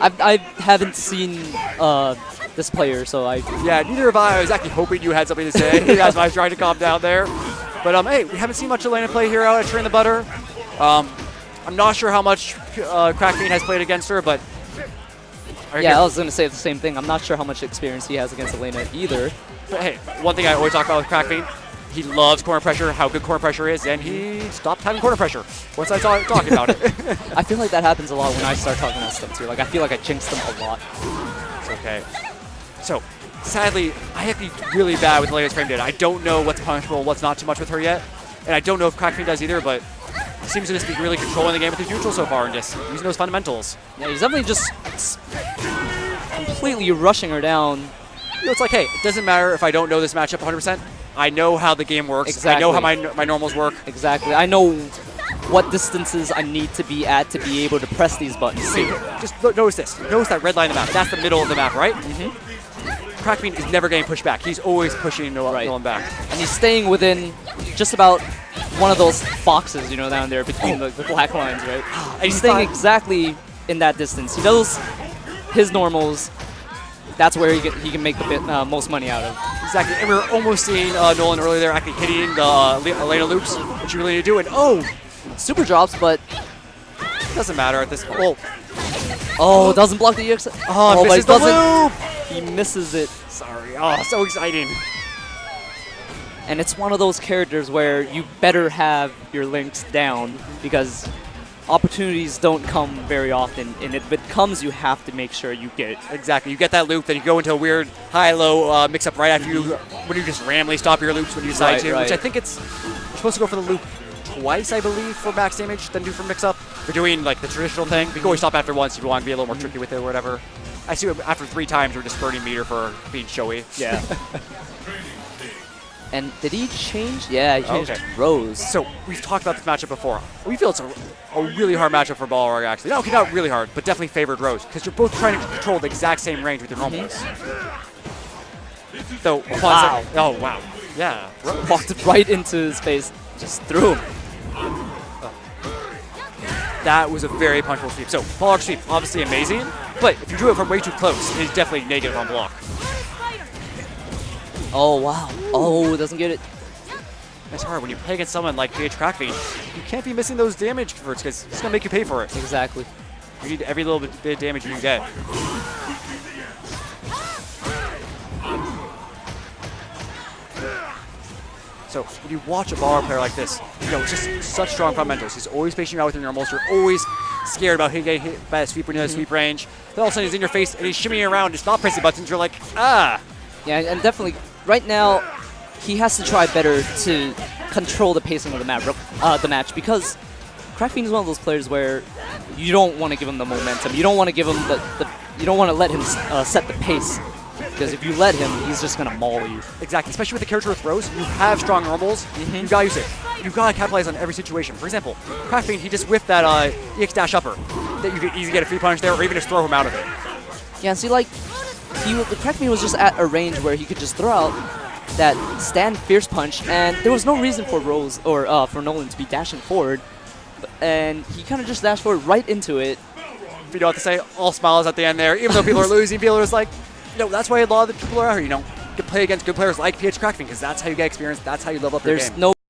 I haven't seen this player, so I... Yeah, neither have I. I was actually hoping you had something to say. That's why I was trying to calm down there. But hey, we haven't seen much Elena play here out at Train the Butter. I'm not sure how much Crackfiend has played against her, but... Yeah, I was going to say the same thing. I'm not sure how much experience he has against Elena either. But hey, one thing I always talk about with Crackfiend, he loves corner pressure, how good corner pressure is, and he stopped having corner pressure once I started talking about it. I feel like that happens a lot when I start talking about stuff too. Like, I feel like I jinx them a lot. It's okay. So, sadly, I have to be really bad with Elena's frame data. I don't know what's punishable, what's not too much with her yet, and I don't know if Crackfiend does either, but he seems to just be really controlling the game with his neutral so far and just using those fundamentals. Yeah, he's definitely just completely rushing her down. You know, it's like, hey, it doesn't matter if I don't know this matchup 100%. I know how the game works. Exactly. I know how my normals work. Exactly. I know what distances I need to be at to be able to press these buttons. See, just notice this. Notice that red line on the map. That's the middle of the map, right? Crackfiend is never getting pushed back. He's always pushing Nolan back. And he's staying within just about one of those boxes, you know, down there between the black lines, right? And he's staying exactly in that distance. He knows his normals. That's where he can make the most money out of. Exactly. And we were almost seeing Nolan earlier there actually hitting the Elena loops, which you really need to do. And super drops, but it doesn't matter at this point. Oh, doesn't block the EX. Oh, misses the loop. He misses it. Sorry. Oh, so exciting. And it's one of those characters where you better have your links down because opportunities don't come very often, and if it comes, you have to make sure you get it. Exactly. You get that loop, then you go into a weird high-low mix-up right after when you just randomly stop your loops when you decide to, which I think you're supposed to go for the loop twice, I believe, for max damage, then do for mix-up. If you're doing like the traditional thing, you can always stop after once if you want to be a little more tricky with it or whatever. I see after 3 times you're just burning meter for being showy. Yeah. And did he change? Yeah, he changed Rose. So we've talked about this matchup before. We feel it's a really hard matchup for Balrog, actually. No, okay, not really hard, but definitely favored Rose, because you're both trying to control the exact same range with your normals. So, wow. Oh, wow. Yeah. Walked right into his face, just threw him. That was a very punchable sweep. So, Balrog sweep, obviously amazing, but if you do it from way too close, it's definitely negative on block. Oh, wow. Oh, doesn't get it. It's hard. When you play against someone like PH Crackfiend, you can't be missing those damage converts because it's going to make you pay for it. Exactly. You need every little bit of damage you can get. So when you watch a Balrog player like this, you know, it's just such strong fundamentals. He's always spacing you out with your normals. You're always scared about getting hit by a sweep when you have sweep range. Then all of a sudden he's in your face and he's shimmying around, just not pressing buttons. You're like, ah. Yeah, and definitely, right now, he has to try better to control the pacing of the match because Crackfiend is one of those players where you don't want to give him the momentum. You don't want to give him you don't want to let him set the pace. Because if you let him, he's just going to maul you. Exactly. Especially with a character with Rose, you have strong normals. You've got to use it. You've got to capitalize on every situation. For example, Crackfiend, he just whiffed that EX dash upper. That you could easily get a free punch there or even just throw him out of it. Yeah, see, like, Crackfiend was just at a range where he could just throw out that stand fierce punch, and there was no reason for Rose or for Nolan to be dashing forward. And he kind of just dashed forward right into it. If you know what to say, all smiles at the end there. Even though people are losing, people are just like, no, that's why a lot of the people are out here, you know, to play against good players like PH Crackfiend, because that's how you get experience, that's how you level up your game.